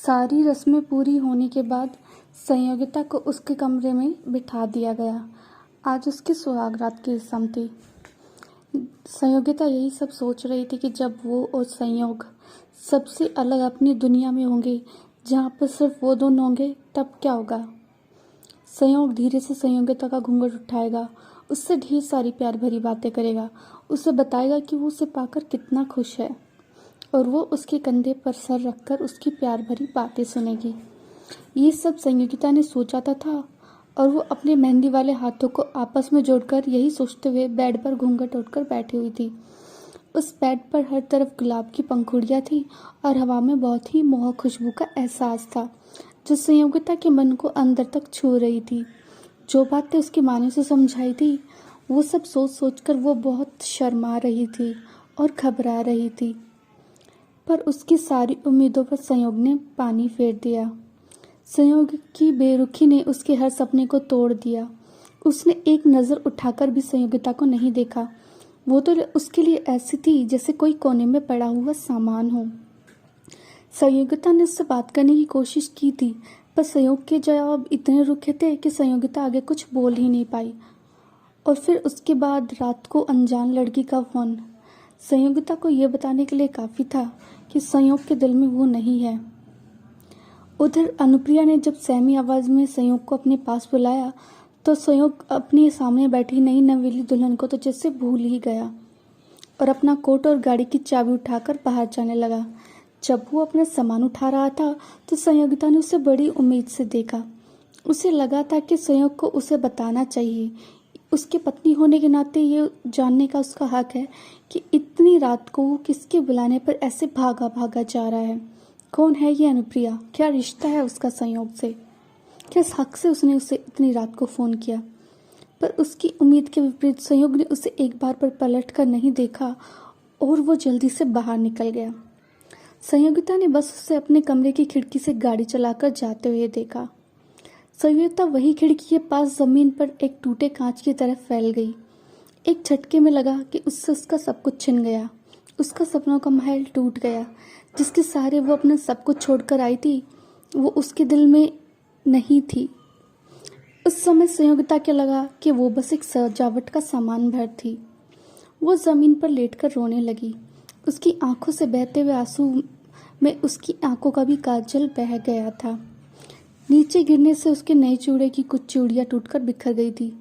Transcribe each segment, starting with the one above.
सारी रस्में पूरी होने के बाद संयोगिता को उसके कमरे में बिठा दिया गया। आज उसकी सुहागरात की रस्म थी। संयोगिता यही सब सोच रही थी कि जब वो और संयोग सबसे अलग अपनी दुनिया में होंगे, जहाँ पर सिर्फ वो दोनों होंगे, तब क्या होगा। संयोग धीरे से संयोगिता का घूंघट उठाएगा, उससे ढेर सारी प्यार भरी बातें करेगा, उसे बताएगा कि वो उसे पाकर कितना खुश है और वो उसके कंधे पर सर रखकर उसकी प्यार भरी बातें सुनेगी। ये सब संयोगिता ने सोचा था और वो अपने मेहंदी वाले हाथों को आपस में जोड़कर यही सोचते हुए बेड पर घूंघट ओढ़कर बैठी हुई थी। उस बेड पर हर तरफ गुलाब की पंखुड़ियाँ थी और हवा में बहुत ही मोहक खुशबू का एहसास था, जो संयोगिता के मन को अंदर तक छू रही थी। जो बातें उसकी माँ ने उसे समझाई थी, वो सब सोच सोचकर वो बहुत शर्मा रही थी और घबरा रही थी। पर उसकी सारी उम्मीदों पर संयोग ने पानी फेर दिया। संयोग की बेरुखी ने उसके हर सपने को तोड़ दिया। उसने एक नज़र उठाकर भी संयोगिता को नहीं देखा। वो तो उसके लिए ऐसी थी जैसे कोई कोने में पड़ा हुआ सामान हो। संयोगिता ने उससे बात करने की कोशिश की थी, पर संयोग के जवाब इतने रुखे थे कि संयोगिता आगे कुछ बोल ही नहीं पाई। और फिर उसके बाद रात को अनजान लड़की का फ़ोन संयोगिता को यह बताने के लिए काफ़ी था कि संयोग के दिल में वो नहीं है। उधर अनुप्रिया ने जब सहमी आवाज़ में संयोग को अपने पास बुलाया तो संयोग अपने सामने बैठी नई नवेली दुल्हन को तो जैसे भूल ही गया और अपना कोट और गाड़ी की चाबी उठाकर बाहर जाने लगा। जब वो अपना सामान उठा रहा था तो संयोगिता ने उसे बड़ी उम्मीद से देखा। उसे लगा था कि संयोग को उसे बताना चाहिए। उसके पत्नी होने के नाते ये जानने का उसका हक है कि इतनी रात को वो किसके बुलाने पर ऐसे भागा भागा जा रहा है। कौन है ये अनुप्रिया? क्या रिश्ता है उसका संयोग से? किस हक से उसने उसे इतनी रात को फ़ोन किया? पर उसकी उम्मीद के विपरीत संयोग ने उसे एक बार पर पलट कर नहीं देखा और वो जल्दी से बाहर निकल गया। संयोगिता ने बस उसे अपने कमरे की खिड़की से गाड़ी चलाकर जाते हुए देखा। संयोगिता वही खिड़की के पास ज़मीन पर एक टूटे कांच की तरफ फैल गई। एक झटके में लगा कि उससे उसका सब कुछ छिन गया। उसका सपनों का महल टूट गया। जिसके सहारे वो अपना सब कुछ छोड़कर आई थी, वो उसके दिल में नहीं थी। उस समय संयोगिता के लगा कि वो बस एक सजावट का सामान भर थी। वो ज़मीन पर लेटकर रोने लगी। उसकी आंखों से बहते हुए आंसू में उसकी आंखों का भी काजल बह गया था। नीचे गिरने से उसके नए चूड़े की कुछ चूड़ियाँ टूटकर बिखर गई थी।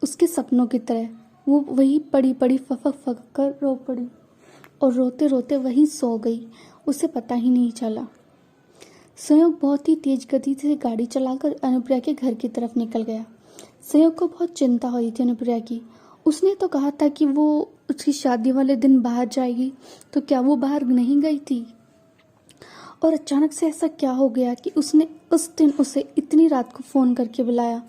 उसके सपनों की तरह वो वही पड़ी पड़ी फफक फक कर रो पड़ी और रोते रोते वहीं सो गई। उसे पता ही नहीं चला। संयोग बहुत ही तेज गति से गाड़ी चलाकर अनुप्रिया के घर की तरफ निकल गया। संयोग को बहुत चिंता हुई थी अनुप्रिया की। उसने तो कहा था कि वो उसकी शादी वाले दिन बाहर जाएगी, तो क्या वो बाहर नहीं गई थी? और अचानक से ऐसा क्या हो गया कि उसने उस दिन उसे इतनी रात को फ़ोन करके बुलाया?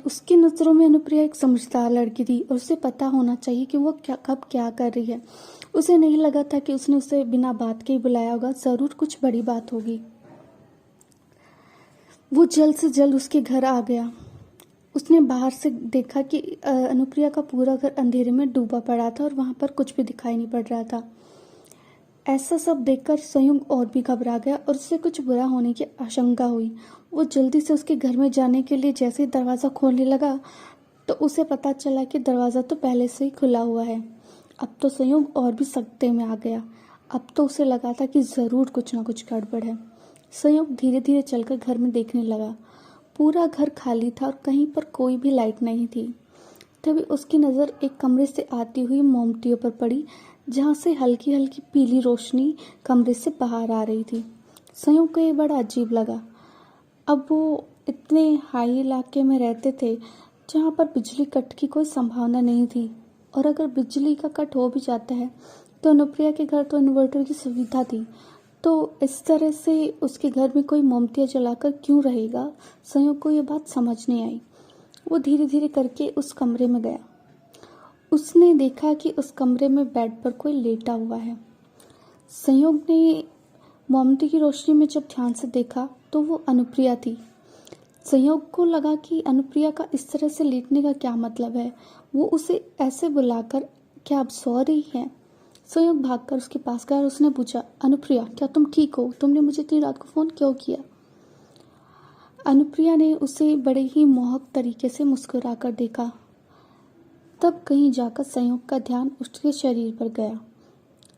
उसकी नज़रों में अनुप्रिया एक समझदार लड़की थी और उसे पता होना चाहिए कि वो कब क्या कर रही है। उसे नहीं लगा था कि उसने उसे बिना बात के ही बुलाया होगा। ज़रूर कुछ बड़ी बात होगी। वो जल्द से जल्द उसके घर आ गया। उसने बाहर से देखा कि अनुप्रिया का पूरा घर अंधेरे में डूबा पड़ा था और वहाँ पर कुछ भी दिखाई नहीं पड़ रहा था। ऐसा सब देखकर संयोग और भी घबरा गया और उससे कुछ बुरा होने की आशंका हुई। वो जल्दी से उसके घर में जाने के लिए जैसे ही दरवाज़ा खोलने लगा तो उसे पता चला कि दरवाज़ा तो पहले से ही खुला हुआ है। अब तो संयोग और भी सख्ते में आ गया। अब तो उसे लगा था कि ज़रूर कुछ ना कुछ गड़बड़ है। संयोग धीरे धीरे चलकर घर में देखने लगा। पूरा घर खाली था और कहीं पर कोई भी लाइट नहीं थी। तभी उसकी नज़र एक कमरे से आती हुई मोमबत्तियों पर पड़ी, जहाँ से हल्की हल्की पीली रोशनी कमरे से बाहर आ रही थी। संयोग को ये बड़ा अजीब लगा। अब वो इतने हाई इलाके में रहते थे जहाँ पर बिजली कट की कोई संभावना नहीं थी, और अगर बिजली का कट हो भी जाता है तो अनुप्रिया के घर तो इन्वर्टर की सुविधा थी, तो इस तरह से उसके घर में कोई मोमबत्तियाँ जलाकर क्यों रहेगा? संयोग को ये बात समझ नहीं आई। वो धीरे धीरे करके उस कमरे में गया। उसने देखा कि उस कमरे में बेड पर कोई लेटा हुआ है। संयोग ने मोमबत्ती की रोशनी में जब ध्यान से देखा तो वो अनुप्रिया थी। संयोग को लगा कि अनुप्रिया का इस तरह से लेटने का क्या मतलब है? वो उसे ऐसे बुलाकर क्या अब सो रही है? संयोग भागकर उसके पास गया और उसने पूछा, अनुप्रिया क्या तुम ठीक हो? तुमने मुझे इतनी रात को फ़ोन क्यों किया? अनुप्रिया ने उसे बड़े ही मोहक तरीके से मुस्कुराकर देखा। तब कहीं जाकर संयोग का ध्यान उसके शरीर पर गया।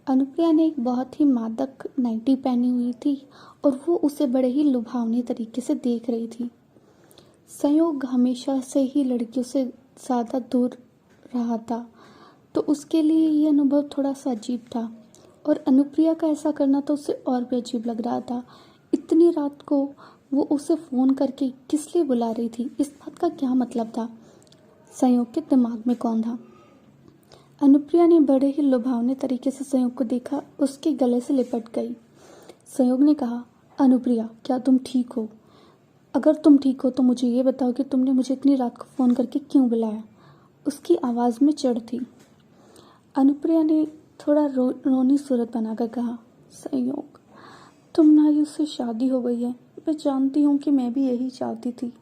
अनुप्रिया ने एक बहुत ही मादक नाइटी पहनी हुई थी और वो उसे बड़े ही लुभावने तरीके से देख रही थी। संयोग हमेशा से ही लड़कियों से ज़्यादा दूर रहा था, तो उसके लिए ये अनुभव थोड़ा सा अजीब था और अनुप्रिया का ऐसा करना तो उसे और भी अजीब लग रहा था। इतनी रात को वो उसे फ़ोन करके किस लिए बुला रही थी? इस बात का क्या मतलब था? संयोग के दिमाग में कौन था? अनुप्रिया ने बड़े ही लुभावने तरीके से संयोग को देखा, उसके गले से लिपट गई। संयोग ने कहा, अनुप्रिया क्या तुम ठीक हो? अगर तुम ठीक हो तो मुझे ये बताओ कि तुमने मुझे इतनी रात को फ़ोन करके क्यों बुलाया? उसकी आवाज़ में चिढ़ थी। अनुप्रिया ने थोड़ा रोनी सूरत बनाकर कहा, संयोग तुम्हारी उससे शादी हो गई है। मैं जानती हूँ कि मैं भी यही चाहती थी,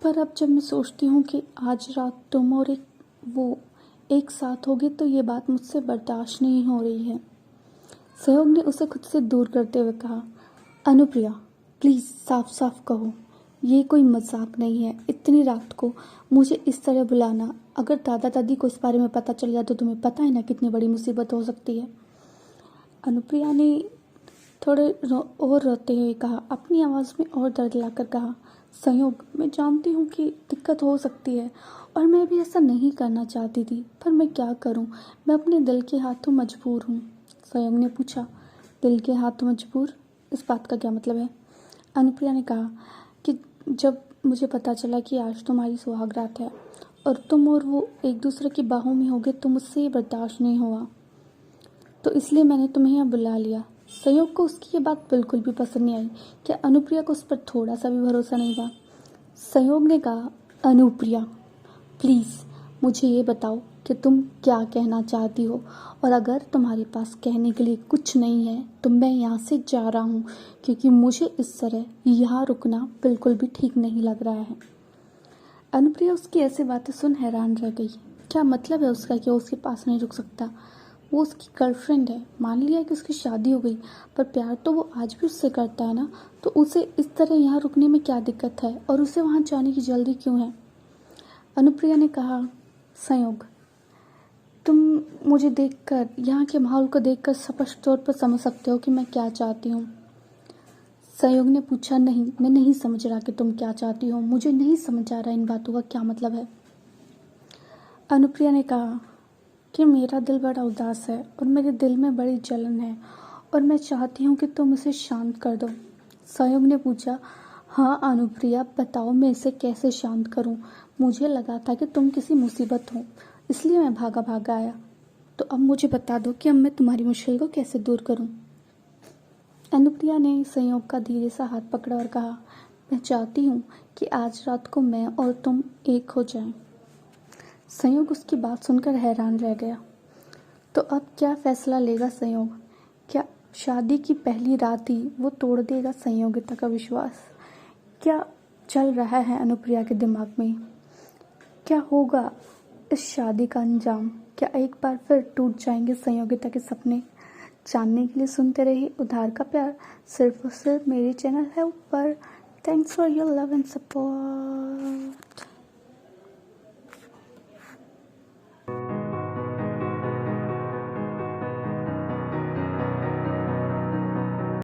पर अब जब मैं सोचती हूँ कि आज रात तुम और वो एक साथ होगे तो ये बात मुझसे बर्दाश्त नहीं हो रही है। संयोग ने उसे खुद से दूर करते हुए कहा, अनुप्रिया प्लीज़ साफ साफ कहो, ये कोई मजाक नहीं है। इतनी रात को मुझे इस तरह बुलाना, अगर दादा दादी को इस बारे में पता चल गया तो तुम्हें पता है ना कितनी बड़ी मुसीबत हो सकती है। अनुप्रिया ने थोड़े और रोते हुए कहा, अपनी आवाज़ में और दर्द लाकर कहा, संयोग मैं जानती हूँ कि दिक्कत हो सकती है और मैं भी ऐसा नहीं करना चाहती थी, पर मैं क्या करूँ? मैं अपने दिल के हाथों मजबूर हूँ। संयोग ने पूछा, दिल के हाथों मजबूर? इस बात का क्या मतलब है? अनुप्रिया ने कहा कि जब मुझे पता चला कि आज तुम्हारी सुहागरात है और तुम और वो एक दूसरे की बाहों में होगे तो मुझसे ये बर्दाश्त नहीं हुआ, तो इसलिए मैंने तुम्हें यहाँ बुला लिया। संयोग को उसकी ये बात बिल्कुल भी पसंद नहीं आई। क्या अनुप्रिया को उस पर थोड़ा सा भी भरोसा नहीं था? संयोग ने कहा, अनुप्रिया प्लीज़ मुझे ये बताओ कि तुम क्या कहना चाहती हो, और अगर तुम्हारे पास कहने के लिए कुछ नहीं है तो मैं यहाँ से जा रहा हूँ, क्योंकि मुझे इस तरह यहाँ रुकना बिल्कुल भी ठीक नहीं लग रहा है। अनुप्रिया उसकी ऐसी बातें सुन हैरान रह गई। क्या मतलब है उसका कि वो उसके पास नहीं रुक सकता? वो उसकी गर्लफ्रेंड है, मान लिया कि उसकी शादी हो गई, पर प्यार तो वो आज भी उससे करता है ना, तो उसे इस तरह यहाँ रुकने में क्या दिक्कत है और उसे वहाँ जाने की जल्दी क्यों है? अनुप्रिया ने कहा, संयोग तुम मुझे देखकर, यहाँ के माहौल को देखकर स्पष्ट तौर पर समझ सकते हो कि मैं क्या चाहती हूँ। संयोग ने पूछा, नहीं मैं नहीं समझ रहा कि तुम क्या चाहती हो, मुझे नहीं समझ आ रहा इन बातों का क्या मतलब है। अनुप्रिया ने कहा कि मेरा दिल बड़ा उदास है और मेरे दिल में बड़ी जलन है और मैं चाहती हूँ कि तुम इसे शांत कर दो। संयोग ने पूछा, हाँ अनुप्रिया बताओ मैं इसे कैसे शांत करूँ? मुझे लगा था कि तुम किसी मुसीबत हो, इसलिए मैं भागा आया, तो अब मुझे बता दो कि अब मैं तुम्हारी मुश्किल को कैसे दूर करूँ। अनुप्रिया ने संयोग का धीरे सा हाथ पकड़ा और कहा, मैं चाहती हूँ कि आज रात को मैं और तुम एक हो जाएं। संयोग उसकी बात सुनकर हैरान रह गया। तो अब क्या फैसला लेगा संयोग? क्या शादी की पहली रात ही वो तोड़ देगा संयोगिता का विश्वास? क्या चल रहा है अनुप्रिया के दिमाग में? क्या होगा इस शादी का अंजाम? क्या एक बार फिर टूट जाएंगे संयोगिता के सपने? जानने के लिए सुनते रहिए उधार का प्यार, सिर्फ और सिर्फ मेरे चैनल है ऊपर। Thanks for your love and support.